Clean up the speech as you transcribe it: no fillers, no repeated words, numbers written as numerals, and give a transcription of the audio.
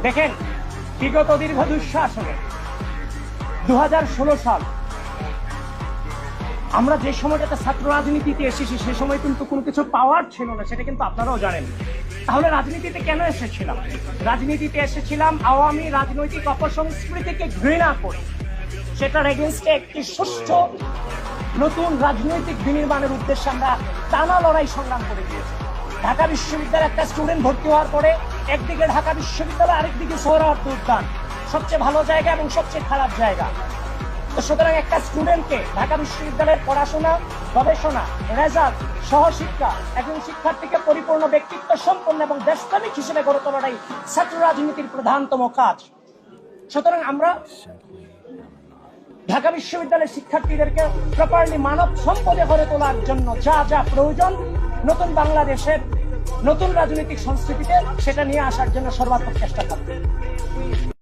দেখেন, বিগত দীর্ঘ দুঃশাসনে 2016 সাল আমরা যে সময়টাতে ছাত্র রাজনীতিতে এসেছি, সে সময় কিন্তু কোনো কিছু পাওয়ার ছিল না, সেটা কিন্তু আপনারাও জানেন। তাহলে রাজনীতিতে কেন এসেছিলাম? রাজনীতিতে এসেছিলাম আওয়ামী রাজনৈতিক অপসংস্কৃতিকে ঘৃণা করে, সেটার এগেনস্টে একটি সুষ্ঠু নতুন রাজনৈতিক বিনির্মাণের উদ্দেশ্যে আমরা টানা লড়াই সংগ্রাম করে দিয়েছি। ঢাকা বিশ্ববিদ্যালয়ে একটা স্টুডেন্ট ভর্তি হওয়ার পরে একদিকে ঢাকা বিশ্ববিদ্যালয়, আরেকদিকে সোহরাওয়ার্দী উদ্যান, সবচেয়ে ভালো জায়গা এবং সবচেয়ে খারাপ জায়গা। তো সুতরাং একটা স্টুডেন্টকে ঢাকা বিশ্ববিদ্যালয়ের পড়াশোনা, গবেষণা, রেজাল্ট, সহশিক্ষা, একজন শিক্ষার্থীকে পরিপূর্ণ ব্যক্তিত্ব সম্পন্ন এবং দেশপ্রেমিক হিসেবে গড়ে তোলাটাই ছাত্র রাজনীতির প্রধানতম কাজ। সুতরাং আমরা ঢাকা বিশ্ববিদ্যালয়ের শিক্ষার্থীদেরকে প্রপারলি মানব সম্পদে গড়ে তোলার জন্য যা যা প্রয়োজন নতুন বাংলাদেশের নতুন রাজনৈতিক সংস্কৃতিতে, সেটা নিয়ে আসার জন্য সর্বাত্মক চেষ্টা করব।